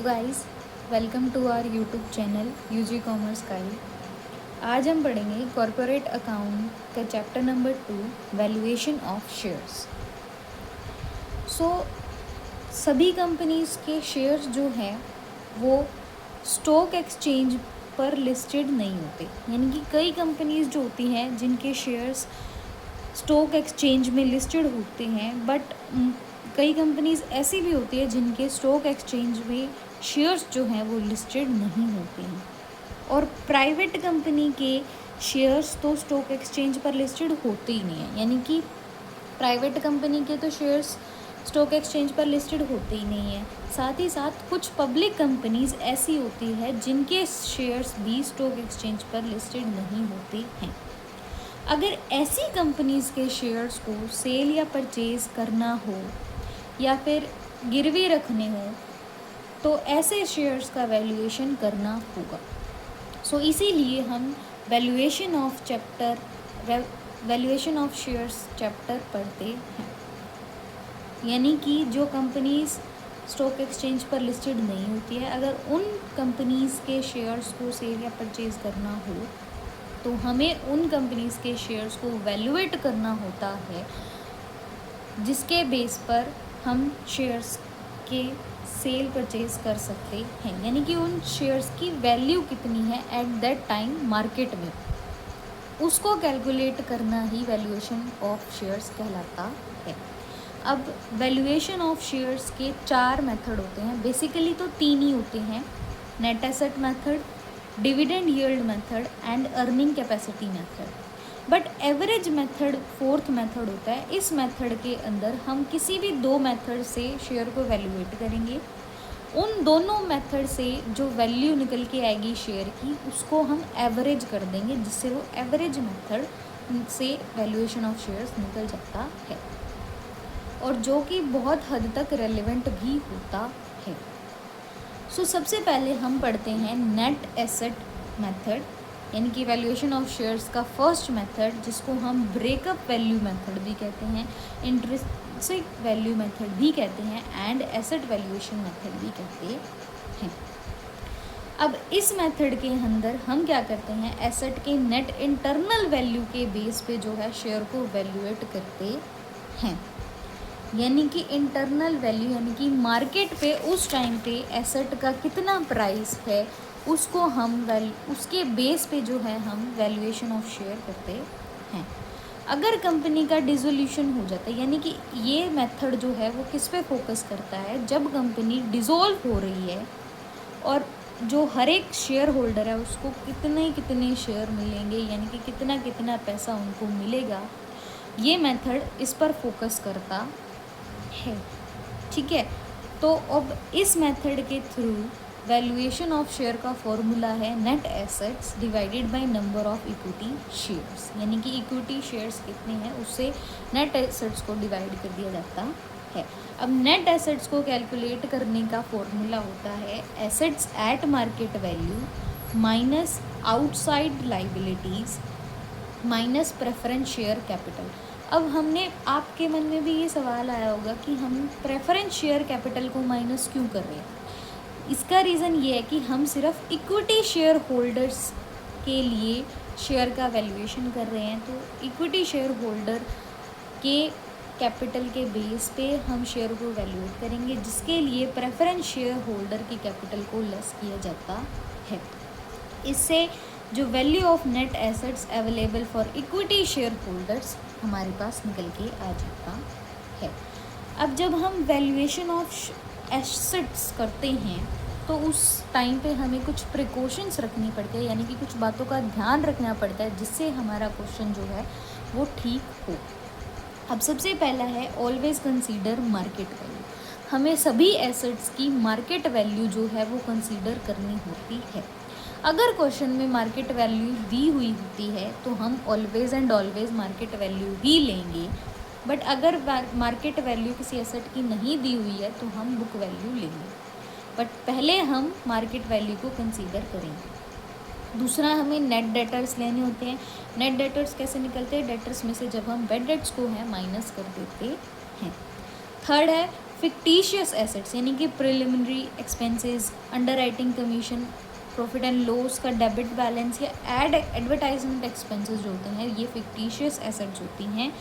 Hello guys, welcome to our YouTube channel UG commerce guide. आज हम पढ़ेंगे corporate account का chapter number 2, valuation of shares. सभी companies के शेयर्स जो हैं वो स्टॉक एक्सचेंज पर लिस्टेड नहीं होते, यानी कि कई कंपनीज जो होती हैं जिनके शेयर्स स्टॉक एक्सचेंज में लिस्टेड होते हैं, बट कई कंपनीज ऐसी भी होती है जिनके स्टॉक एक्सचेंज में शेयर्स जो हैं वो लिस्टेड नहीं होते हैं। और प्राइवेट कंपनी के शेयर्स तो स्टॉक एक्सचेंज पर लिस्टेड होते ही नहीं हैं, यानी कि प्राइवेट कंपनी के तो शेयर्स स्टॉक एक्सचेंज पर लिस्टेड होते ही नहीं हैं। साथ ही साथ कुछ पब्लिक कंपनीज ऐसी होती है जिनके शेयर्स भी स्टॉक एक्सचेंज पर लिस्टेड नहीं होते हैं। अगर ऐसी कंपनीज के शेयर्स को सेल या परचेज करना हो या फिर गिरवी रखने हो तो ऐसे शेयर्स का वैल्यूएशन करना होगा। इसीलिए हम वैल्यूएशन ऑफ शेयर्स चैप्टर पढ़ते हैं, यानी कि जो कंपनीज स्टॉक एक्सचेंज पर लिस्टेड नहीं होती है, अगर उन कंपनीज के शेयर्स को सेल या परचेज करना हो तो हमें उन कंपनीज के शेयर्स को वैल्यूएट करना होता है, जिसके बेस पर हम शेयर्स के सेल परचेज कर सकते हैं, यानी कि उन शेयर्स की वैल्यू कितनी है एट दैट टाइम मार्केट में, उसको कैलकुलेट करना ही वैल्यूएशन ऑफ शेयर्स कहलाता है। अब वैल्यूएशन ऑफ शेयर्स के 4 मेथड होते हैं, बेसिकली तो 3 ही होते हैं, net asset method, dividend yield method and earning capacity method. But average method 4th method होता है। इस मेथड के अंदर हम किसी भी 2 मेथड से शेयर को वैल्यूएट करेंगे, उन दोनों मेथड से जो वैल्यू निकल के आएगी शेयर की उसको हम एवरेज कर देंगे, जिससे वो एवरेज मेथड से वैल्यूएशन ऑफ शेयर्स निकल जाता है, और जो कि बहुत हद तक रेलेवेंट भी होता है। सबसे पहले हम पढ़ते हैं नेट एसेट मेथड, यानी कि वैल्यूएशन ऑफ शेयर्स का फर्स्ट मेथड, जिसको हम ब्रेकअप वैल्यू मेथड भी कहते हैं, इंट्रिंसिक वैल्यू मेथड भी कहते हैं एंड एसेट वैल्यूएशन मेथड भी कहते हैं। अब इस मेथड के अंदर हम क्या करते हैं, एसेट के नेट इंटरनल वैल्यू के बेस पे जो है शेयर को वैल्यूएट करते हैं, यानी कि इंटरनल वैल्यू, यानी कि मार्केट पे उस टाइम पे एसेट का कितना प्राइस है उसको हम उसके बेस पे जो है हम वैल्यूएशन ऑफ शेयर करते हैं। अगर कंपनी का डिसोल्यूशन हो जाता है, यानी कि ये मेथड जो है वो किस पे फोकस करता है, जब कंपनी डिसॉल्व हो रही है और जो हर एक शेयर होल्डर है उसको कितने शेयर मिलेंगे, यानी कि कितना पैसा उनको मिलेगा, ये मेथड इस पर फोकस करता है। ठीक है, तो अब इस मेथड के थ्रू वैल्यूएशन ऑफ शेयर का फॉर्मूला है net assets divided by number of equity shares, यानी कि इक्विटी शेयर्स कितने हैं उससे नेट एसेट्स को डिवाइड कर दिया जाता है। अब नेट एसेट्स को कैलकुलेट करने का फॉर्मूला होता है assets eight market value minus outside liabilities minus preference share capital. अब हमने आपके मन में भी ये सवाल आया होगा कि हम प्रेफरेंस शेयर कैपिटल को माइनस क्यों कर रहे हैं। इसका रीज़न ये है कि हम सिर्फ इक्विटी शेयर होल्डर्स के लिए शेयर का वैल्यूएशन कर रहे हैं, तो इक्विटी शेयर होल्डर के कैपिटल के बेस पे हम शेयर को वैल्यूएट करेंगे, जिसके लिए प्रेफरेंस शेयर होल्डर की कैपिटल को लेस किया जाता है। इससे जो value of net assets available for equity share holders हमारे पास निकल के आ जाता है। अब जब हम वैल्यूएशन ऑफ एसेट्स करते हैं तो उस टाइम पे हमें कुछ प्रिकॉशंस रखनी पड़ती है, यानी कि कुछ बातों का ध्यान रखना पड़ता है जिससे हमारा क्वेश्चन जो है वो ठीक हो। अब सबसे पहला है ऑलवेज कंसीडर मार्केट वैल्यू। हमें सभी एसेट्स की मार्केट वैल्यू जो है वो कंसीडर करनी होती है। अगर क्वेश्चन में मार्केट वैल्यू दी हुई होती है तो हम always and always market value ही लेंगे, बट अगर मार्केट वैल्यू किसी एसेट की नहीं दी हुई है तो हम बुक वैल्यू लेंगे, बट पहले हम मार्केट वैल्यू को कंसीडर करेंगे। दूसरा, हमें नेट डेटर्स लेने होते हैं। नेट डेटर्स कैसे निकलते हैं, डेटर्स में से जब हम बेड डेट्स को है माइनस कर देते हैं। थर्ड है फिक्टिशियस एसेट्स यानी कि preliminary expenses, under writing commission, profit and loss का डेबिट बैलेंस या एडवर्टाइजमेंट एक्सपेंसेस जो होते हैं, ये फिक्टिशियस एसेट्स होती हैं।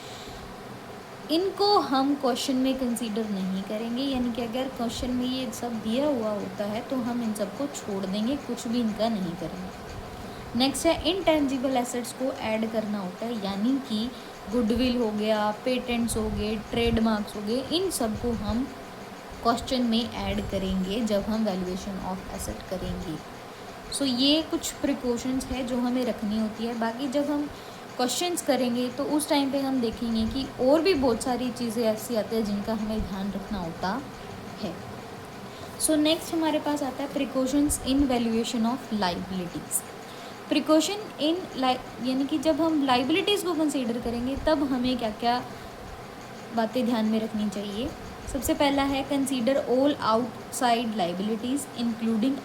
इनको हम क्वेश्चन में कंसीडर नहीं करेंगे, यानी कि अगर क्वेश्चन में ये सब दिया हुआ होता है तो हम इन सबको छोड़ देंगे, कुछ भी इनका नहीं करेंगे। नेक्स्ट है इनटेंजिबल एसेट्स को ऐड करना होता है, यानी कि गुडविल हो गया, पेटेंट्स हो गए, ट्रेडमार्क्स हो गए, इन सब को हम क्वेश्चन में ऐड करेंगे जब हम वैल्यूएशन ऑफ एसेट करेंगे। सो ये कुछ प्रिकॉशंस है जो हमें रखनी होती है। बाकी जब हम क्वेश्चंस करेंगे तो उस टाइम पे हम देखेंगे कि और भी बहुत सारी चीज़ें ऐसी आती हैं जिनका हमें ध्यान रखना होता है। सो नेक्स्ट हमारे पास आता है precautions in valuation of liabilities. Precaution इन यानी कि जब हम लाइबिलिटीज़ को कंसीडर करेंगे तब हमें क्या क्या बातें ध्यान में रखनी चाहिए। सबसे पहला है consider all outside liabilities including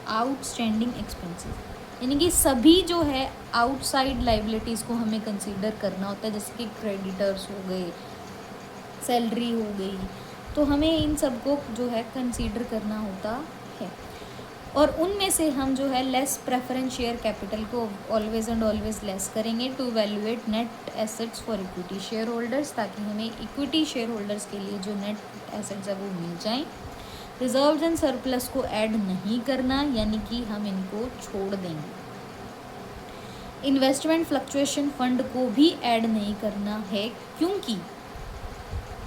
outstanding expenses, यानी कि सभी जो है आउटसाइड लाइबिलिटीज़ को हमें कंसीडर करना होता है, जैसे कि क्रेडिटर्स हो गए, सैलरी हो गई, तो हमें इन सबको जो है कंसीडर करना होता है। और उनमें से हम जो है लेस प्रेफरेंस शेयर कैपिटल को ऑलवेज एंड ऑलवेज लेस करेंगे to valuate net assets for equity share holders, ताकि हमें इक्विटी शेयर होल्डर्स के लिए जो नेट एसेट्स है वो मिल जाएं। रिजर्व्स एंड सरप्लस को ऐड नहीं करना, यानी कि हम इनको छोड़ देंगे। इन्वेस्टमेंट फ्लक्चुएशन फंड को भी ऐड नहीं करना है, क्योंकि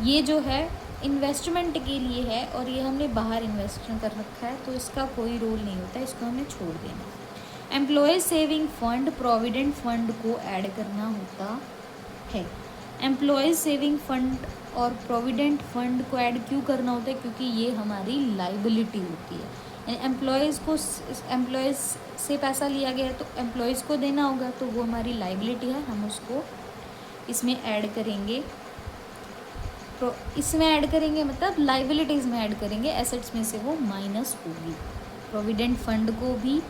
ये जो है इन्वेस्टमेंट के लिए है और ये हमने बाहर इन्वेस्ट कर रखा है, तो इसका कोई रोल नहीं होता, इसको हमें छोड़ देना। Employees saving fund, provident fund को ऐड करना होता है। एम्प्लॉयज़ सेविंग फंड और प्रोविडेंट फंड को ऐड क्यों करना होता है, क्योंकि ये हमारी लाइबिलिटी होती है, यानी एम्प्लॉयज़ से पैसा लिया गया है तो एम्प्लॉयज़ को देना होगा, तो वो हमारी लाइबिलिटी है, हम उसको इसमें ऐड करेंगे। इसमें ऐड करेंगे मतलब लाइबिलिटीज़ में ऐड करेंगे, एसेट्स में से वो माइनस होगी। प्रोविडेंट फंड को भी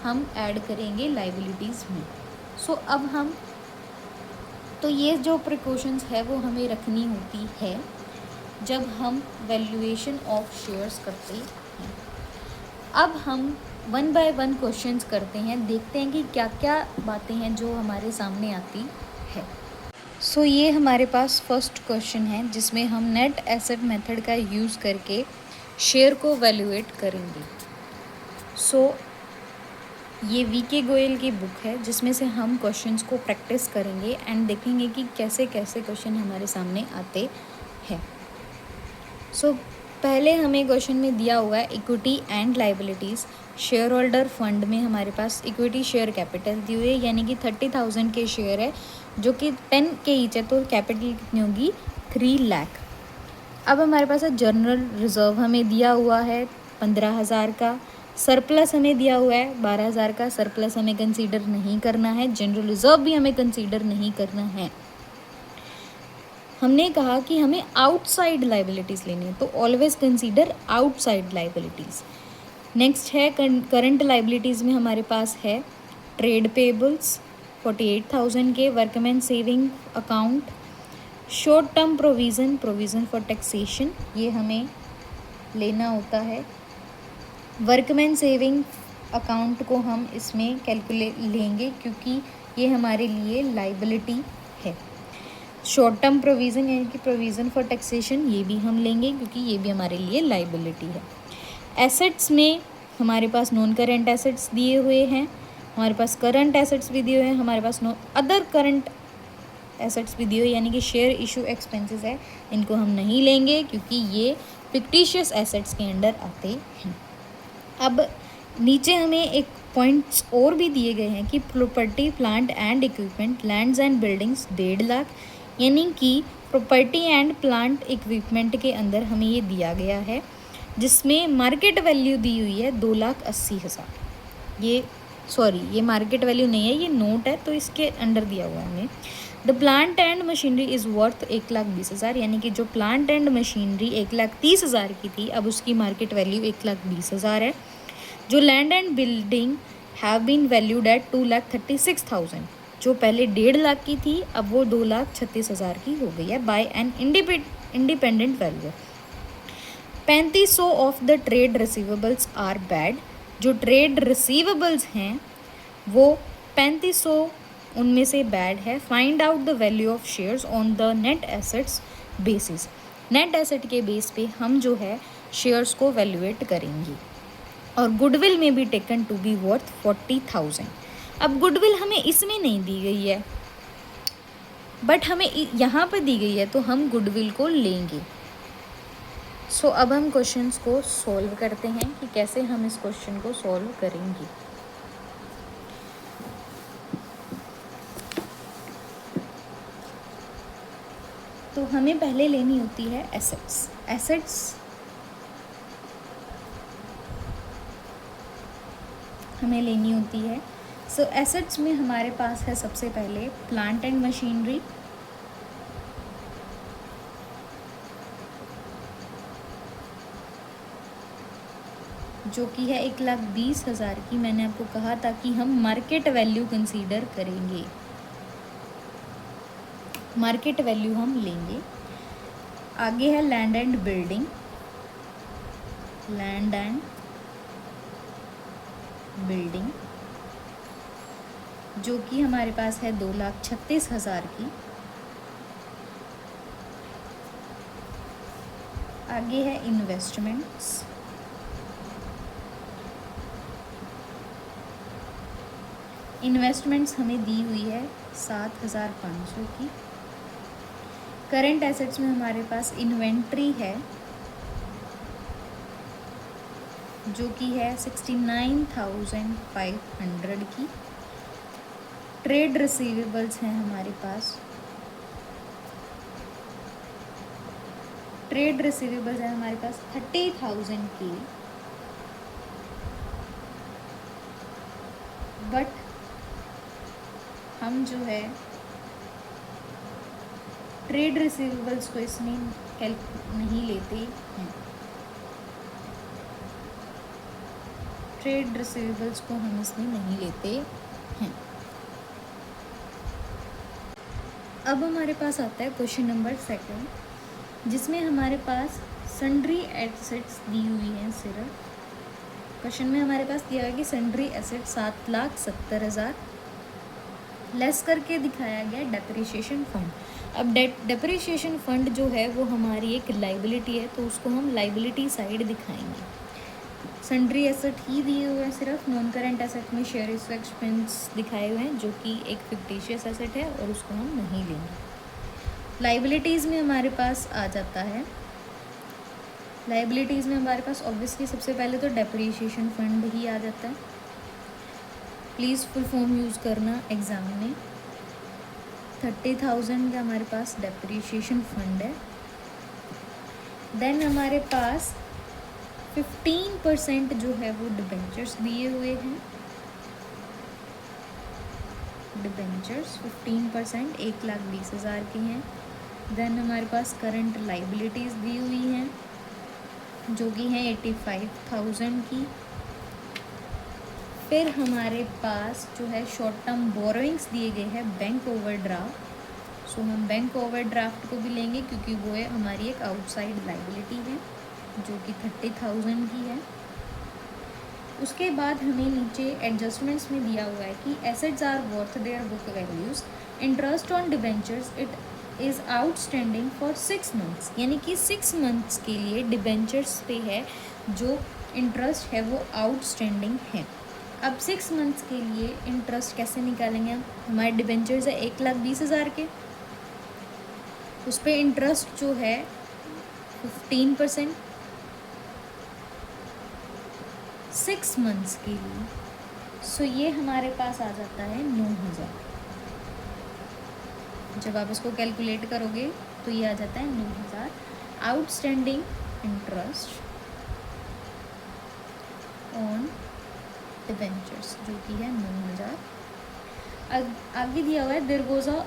हम ऐड करेंगे लाइबिलिटीज़ में। सो अब हम तो ये जो प्रिकॉशंस है वो हमें रखनी होती है जब हम वैल्यूएशन ऑफ शेयर्स करते हैं। अब हम वन बाय वन क्वेश्चंस करते हैं, देखते हैं कि क्या क्या बातें हैं जो हमारे सामने आती है। सो ये हमारे पास फर्स्ट क्वेश्चन है जिसमें हम नेट एसेट मेथड का यूज़ करके शेयर को वैल्यूएट करेंगे। सो ये वीके गोयल की बुक है जिसमें से हम क्वेश्चंस को प्रैक्टिस करेंगे एंड देखेंगे कि कैसे कैसे क्वेश्चन हमारे सामने आते हैं। सो पहले हमें क्वेश्चन में दिया हुआ है equity and liabilities. Share holder fund में हमारे पास इक्विटी शेयर कैपिटल दी हुई है, यानी कि 30,000 के शेयर है जो कि 10 के ईच है, तो कैपिटल कितनी होगी 3 लाख। अब हमारे पास है जनरल रिजर्व हमें दिया हुआ है 15,000 का, सरप्लस हमें दिया हुआ है 12,000 का, सरप्लस हमें कंसीडर नहीं करना है, जनरल रिजर्व भी हमें कंसीडर नहीं करना है। हमने कहा कि हमें आउटसाइड लाइबिलिटीज़ लेनी है, तो always consider outside liabilities. Next है करंट लाइबिलिटीज़ में हमारे पास है ट्रेड पेबल्स 48,000 के, workman saving account, short term provision for taxation, ये हमें लेना होता है। वर्कमैन सेविंग अकाउंट को हम इसमें कैलकुलेट लेंगे क्योंकि ये हमारे लिए लाइबिलिटी है। शॉर्ट टर्म प्रोविज़न यानी कि प्रोविज़न फॉर टैक्सेशन, ये भी हम लेंगे क्योंकि ये भी हमारे लिए लाइबिलिटी है। एसेट्स में हमारे पास नॉन करेंट एसेट्स दिए हुए हैं, हमारे पास करंट एसेट्स भी दिए हुए हैं, हमारे पास अदर करंट एसेट्स भी दिए हुए, यानी कि शेयर इशू एक्सपेंसेस है, इनको हम नहीं लेंगे क्योंकि ये फिक्टिशियस एसेट्स के अंडर आते हैं। अब नीचे हमें एक पॉइंट्स और भी दिए गए हैं कि property plant and equipment, lands and buildings 1.5 lakh, यानी कि प्रॉपर्टी एंड प्लांट इक्विपमेंट के अंदर हमें ये दिया गया है जिसमें मार्केट वैल्यू दी हुई है 2,80,000। ये मार्केट वैल्यू नहीं है, ये नोट है, तो इसके अंडर दिया हुआ है हमें। The plant and machinery is worth 1,20,000, यानी कि जो प्लांट एंड मशीनरी 1,30,000 की थी अब उसकी मार्केट वैल्यू 1,20,000 है। जो land and building have been valued at 2,36,000, जो पहले 1.5 लाख की थी अब वो 2,36,000 की हो गई है by an independent valuer. 3500 of the trade receivables are bad. जो ट्रेड रिसीवेबल्स हैं वो 3500 उनमें से बैड है। Find out the value of shares on the net assets basis. Net asset के बेस पे हम जो है शेयर्स को वैल्यूएट करेंगे। और गुडविल में भी टेकन टू बी वर्थ 40,000। अब गुडविल हमें इसमें नहीं दी गई है बट हमें यहाँ पर दी गई है तो हम गुडविल को लेंगे। सो अब हम क्वेश्चंस को सॉल्व करते हैं कि कैसे हम इस क्वेश्चन को सॉल्व करेंगे। तो हमें पहले लेनी होती है एसेट्स हमें लेनी होती है। सो एसेट्स में हमारे पास है सबसे पहले प्लांट एंड मशीनरी, जो कि है 1,20,000 की। मैंने आपको कहा था कि हम मार्केट वैल्यू कंसीडर करेंगे, मार्केट वैल्यू हम लेंगे। आगे है land and building, land and building जो कि हमारे पास है 2,36,000 की। आगे है इन्वेस्टमेंट्स, इन्वेस्टमेंट्स हमें दी हुई है 7,500 की। करंट एसेट्स में हमारे पास इन्वेंट्री है जो कि है 69,500 की। ट्रेड रिसीवेबल्स हैं हमारे पास, ट्रेड रिसीवेबल्स है हमारे पास 30,000 की। बट हम जो है ट्रेड रिसीवेबल्स को इसमें नहीं लेते हैं, ट्रेड रिसीवेबल्स को हम इसमें नहीं लेते हैं। अब हमारे पास आता है क्वेश्चन नंबर 2, जिसमें हमारे पास सन्ड्री एसेट्स दी हुई हैं। सिर्फ क्वेश्चन में हमारे पास दिया है कि सन्ड्री एसेट 7,70,000 लेस करके दिखाया गया डेप्रिसिएशन फंड। अब डेप्रिसिएशन फंड जो है वो हमारी एक लाइबिलिटी है तो उसको हम लाइबिलिटी साइड दिखाएंगे। सन्ड्री एसेट ही दिए हुए हैं, सिर्फ नॉन करेंट एसेट में शेयर एक्सपेंस दिखाए हुए हैं जो कि एक फिक्टिशियस एसेट है और उसको हम नहीं लेंगे। लाइबिलिटीज़ में हमारे पास आ जाता है, लाइबिलिटीज़ में हमारे पास ऑब्वियसली सबसे पहले तो डेप्रिसिएशन फंड ही आ जाता है। प्लीज़ फुल फॉर्म यूज़ करना एग्ज़ाम में। 30,000 का हमारे पास डेप्रिसिएशन फंड है। देन हमारे पास 15% जो है वो डिबेंचर्स दिए हुए हैं। डिबेंचर्स 15% 1,20,000 की हैं। देन हमारे पास करंट लाइबिलिटीज़ दी हुई हैं जो कि हैं 85,000 की। फिर हमारे पास जो है शॉर्ट टर्म बोरोइंग्स दिए गए हैं बैंक ओवरड्राफ्ट। सो हम बैंक ओवरड्राफ्ट को भी लेंगे क्योंकि वो है हमारी एक आउटसाइड लाइबिलिटी है जो कि 30,000 की है। उसके बाद हमें नीचे एडजस्टमेंट्स में दिया हुआ है कि assets are worth their book values, interest on debentures it is outstanding for 6 months, यानी कि 6 मंथ्स के लिए डिबेंचर्स पे है जो इंटरेस्ट है वो आउटस्टैंडिंग है। अब 6 मंथ्स के लिए इंटरेस्ट कैसे निकालेंगे हम? हमारे डिबेंचर्स है 1,20,000 के, उस पर इंटरेस्ट जो है 15% 6 मंथ्स के लिए। सो ये हमारे पास आ जाता है 9,000। जब आप इसको कैलकुलेट करोगे तो ये आ जाता है 9,000 आउटस्टैंडिंग इंटरेस्ट ऑन डिबेंचर्स जो कि है 9,000। आगे दिया हुआ है there was a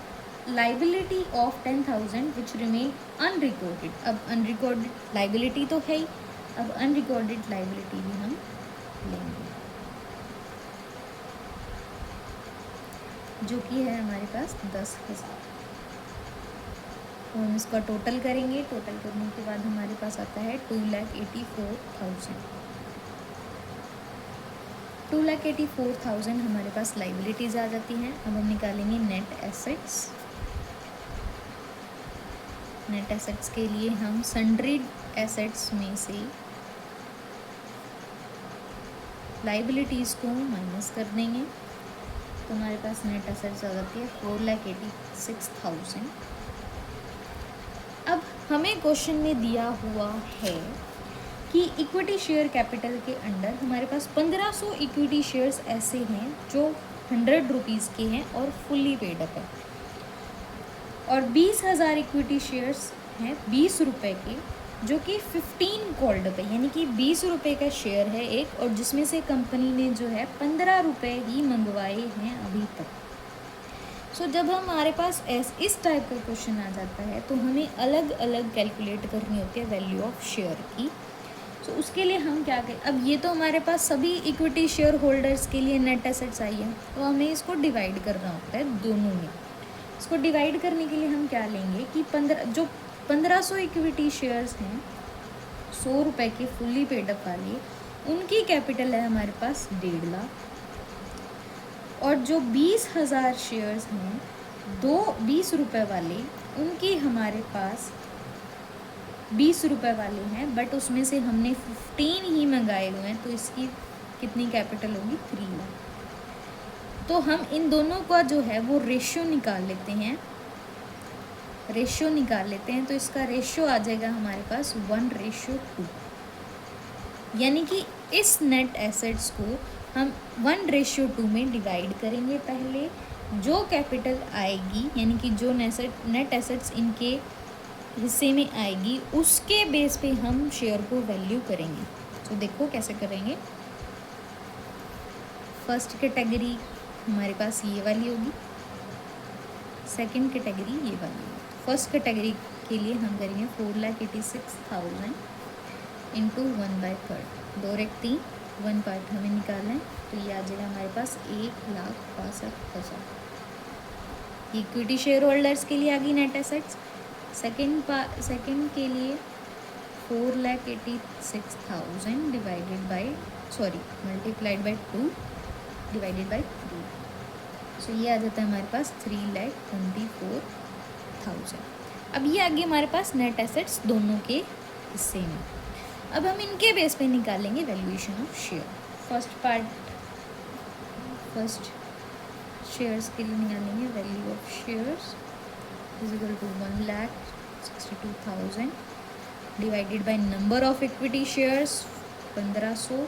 liability of 10,000 which remain unrecorded. अब अनरिकॉर्डेड लाइबिलिटी तो है ही, अब अनरिकॉर्डेड लाइबिलिटी भी हम लेंगे। जो कि है हमारे पास 10,000। तो हम इसका टोटल करेंगे, टोटल करने के बाद हमारे पास आता है 2,84,000। 2,84,000 हमारे पास लाइबिलिटीज़ आ जाती हैं। अब हम निकालेंगे नेट एसेट्स। नेट एसेट्स के लिए हम सन्ड्रीड एसेट्स में से लाइबिलिटीज़ को माइनस कर देंगे, तो हमारे पास नेट एसेट्स आ जाती है 4,86,000। अब हमें क्वेश्चन में दिया हुआ है कि इक्विटी शेयर कैपिटल के अंडर हमारे पास 1500 इक्विटी शेयर्स ऐसे हैं जो 100 रुपीज़ के हैं और फुल्ली पेड अप है, और 20,000 इक्विटी शेयर्स हैं 20 रुपये के जो कि 15 कॉल्ड अप है, यानी कि 20 रुपये का शेयर है एक, और जिसमें से कंपनी ने जो है 15 रुपये ही मंगवाए हैं अभी तक। सो जब हमारे पास इस टाइप का क्वेश्चन आ जाता है तो हमें अलग अलग कैलकुलेट करनी होती है वैल्यू ऑफ शेयर की। सो उसके लिए हम क्या करें, अब ये तो हमारे पास सभी इक्विटी शेयर होल्डर्स के लिए नेट एसेट्स आई है, तो हमें इसको डिवाइड करना होता है दोनों में। इसको डिवाइड करने के लिए हम क्या लेंगे कि 1500 इक्विटी शेयर्स हैं 100 रुपये के फुल्ली पेड अप वाले, उनकी कैपिटल है हमारे पास 1.5 लाख, और जो 20,000 शेयर्स हैं 20 रुपये वाले, उनकी हमारे पास 20 रुपये वाले हैं, बट उसमें से हमने 15 ही मंगाए हुए हैं, तो इसकी कितनी कैपिटल होगी 3 लाख। तो हम इन दोनों का जो है वो रेशियो निकाल लेते हैं, तो इसका रेशियो आ जाएगा हमारे पास 1:2, यानी कि इस नेट एसेट्स को हम 1:2 में डिवाइड करेंगे। पहले जो कैपिटल आएगी, यानी कि जो नेट एसेट्स इनके हिस्से में आएगी, उसके बेस पे हम शेयर को वैल्यू करेंगे। तो देखो कैसे करेंगे। फर्स्ट कैटेगरी हमारे पास ये वाली होगी, सेकंड कैटेगरी ये वाली होगी। फर्स्ट कैटेगरी के लिए हम करेंगे 4,86,000 इंटू 1/3, 2 रेख 3, 1 पार्ट हमें निकालना है, तो ये आ जाएगा हमारे पास 1,62,000। इक्विटी शेयर होल्डर्स के लिए आ गई नेट एसेट्स। सेकंड के लिए 4,86,000 मल्टीप्लाइड बाई 2 डिवाइडेड बाई 3, सो ये आ जाता है हमारे पास 3,24,000। अब ये आ गई हमारे पास नेट एसेट्स दोनों के हिस्से में। अब हम इनके बेस पे निकालेंगे valuation of share. First shares के लिए निकालेंगे value of shares is equal to 1,62,000 divided by number of equity shares 1500,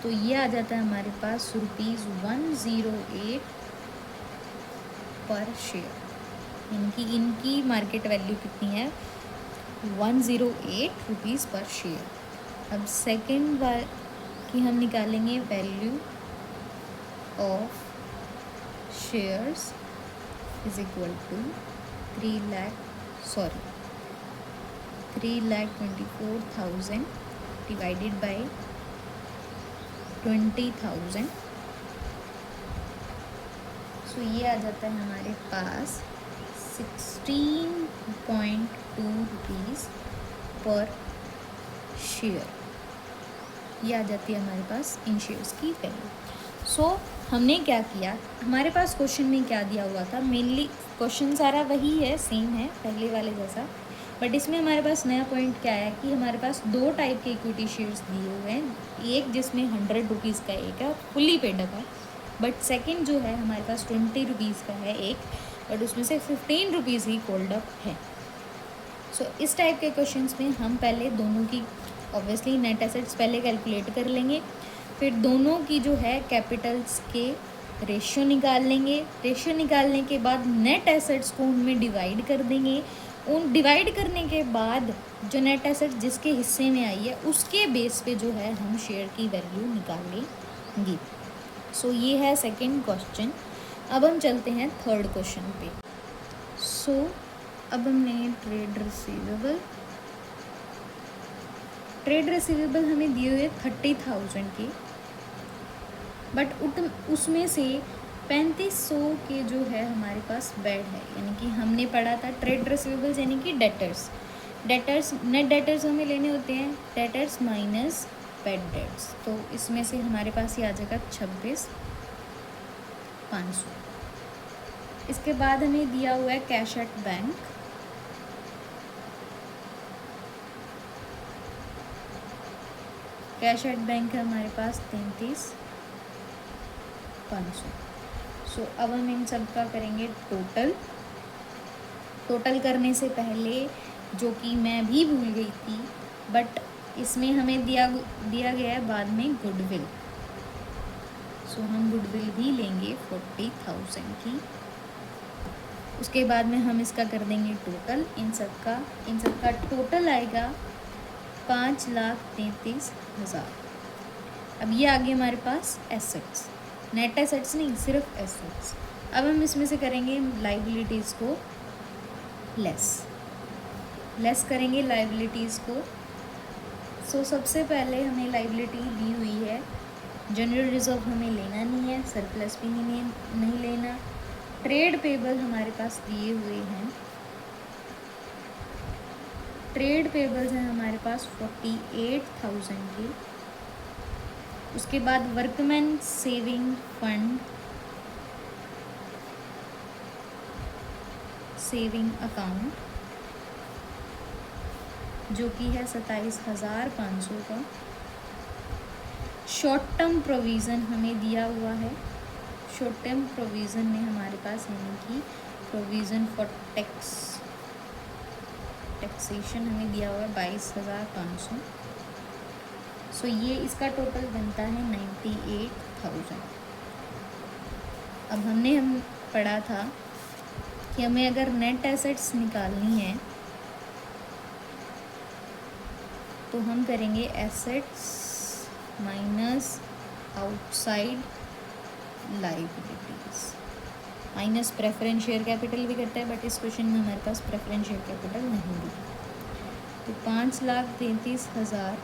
तो ये आ जाता है हमारे पास ₹108 पर शेयर, यानी कि इनकी मार्केट वैल्यू कितनी है 108 रुपीज़ पर शेयर। अब सेकेंड बार की हम निकालेंगे value of shares is equal to 3,24,000 divided by 20,000, so ये आ जाता है हमारे पास 16.2 रुपीज़ पर शेयर। ये आ जाती है हमारे पास इन शेयर्स की वैल्यू। सो हमने क्या किया, हमारे पास क्वेश्चन में क्या दिया हुआ था, मेनली क्वेश्चन सारा वही है, सेम है पहले वाले जैसा, बट इसमें हमारे पास नया पॉइंट क्या है कि हमारे पास 2 टाइप के इक्विटी शेयर्स दिए हुए हैं, एक जिसमें 100 रुपीज़ का एक है फुल्ली पेड अप है, बट सेकंड जो है हमारे पास 20 रुपीज़ का है एक, बट उसमें से 15 रुपीज़ ही कोल्ड अप है। सो इस टाइप के क्वेश्चंस में हम पहले दोनों की ऑब्वियसली नेट एसेट्स पहले कैलकुलेट कर लेंगे, फिर दोनों की जो है कैपिटल्स के रेशियो निकाल लेंगे। रेशियो निकालने के बाद नेट एसेट्स को उनमें डिवाइड कर देंगे। उन डिवाइड करने के बाद जो नेट एसेट्स जिसके हिस्से में आई है उसके बेस पे जो है हम शेयर की वैल्यू निकालेंगे। सो ये है सेकंड क्वेश्चन। अब हम चलते हैं थर्ड क्वेश्चन पे। सो अब हमने ट्रेड रिसीवेबल हमें दिए हुए 30,000 के, बट उसमें से 3500 के जो है हमारे पास बेड है, यानी कि हमने पढ़ा था ट्रेड रिसीवेबल्स यानी कि डेटर्स नेट डेटर्स हमें लेने होते हैं, डेटर्स माइनस बेड डेट्स। तो इसमें से हमारे पास ये आ जाएगा 26,500। इसके बाद हमें दिया हुआ है cash at bank, cash at bank है हमारे पास 33,500। सो अब हम इन सब का करेंगे टोटल करने से पहले, जो कि मैं भी भूल गई थी, बट इसमें हमें दिया गया है बाद में गुडविल। सो हम गुडविल भी लेंगे 40,000 की। उसके बाद में हम इसका कर देंगे टोटल, इन सब का टोटल आएगा 5,33,000। अब ये आ गए हमारे पास एसेट्स, नेट एसेट्स नहीं, सिर्फ एसेट्स। अब हम इसमें से करेंगे लाइबिलिटीज़ को लेस करेंगे लाइबिलिटीज़ को। सो सबसे पहले हमें लाइबिलिटी दी हुई है, जनरल रिजर्व हमें लेना नहीं है, सरप्लस भी नहीं लेना। ट्रेड पेबल हमारे पास दिए हुए हैं, ट्रेड पेबल्स हैं हमारे पास 48,000 के। उसके बाद workman saving fund, saving account, जो कि है 27,500 का। शॉर्ट टर्म प्रोविज़न हमें दिया हुआ है, शॉर्ट टर्म प्रोविज़न में हमारे पास यानी कि प्रोविज़न फॉर टैक्सेशन हमें दिया हुआ है 22,500। सो ये इसका टोटल बनता है 98,000। अब हम पढ़ा था कि हमें अगर नेट एसेट्स निकालनी है तो हम करेंगे assets minus outside liabilities, minus preference share capital भी करता है, बट इस क्वेश्चन में हमारे पास प्रेफरेंस शेयर कैपिटल नहीं है। तो 5,33,000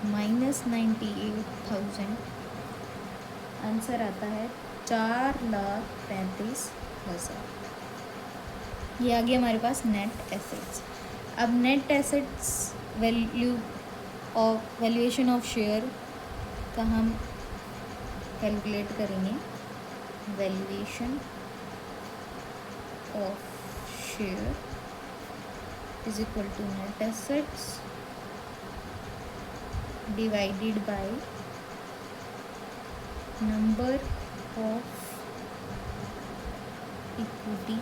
माइनस 98,000, आंसर आता है 4,35,000। ये आ गया हमारे पास नेट एसेट्स। अब net assets valuation of share का हम कैलकुलेट करेंगे। Valuation of share is equal to net assets divided by number of equity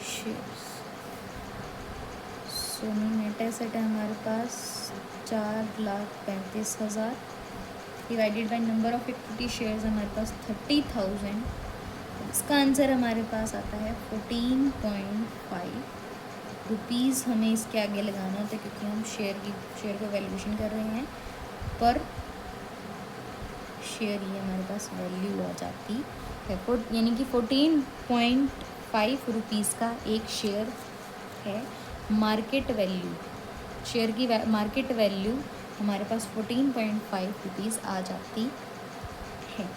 shares. So net asset है हमारे पास 4,35,000 divided by number of equity shares हमारे पास 30,000। इसका आंसर हमारे पास आता है 14.5 रुपीज़। हमें इसके आगे लगाना होता है क्योंकि हम शेयर को वैल्यूएशन कर रहे हैं, पर शेयर ये हमारे पास वैल्यू आ जाती है, यानी कि 14.5 रुपीज़ का एक शेयर है। मार्केट वैल्यू, शेयर की मार्केट वैल्यू हमारे पास 14.5 रुपीज़ आ जाती है।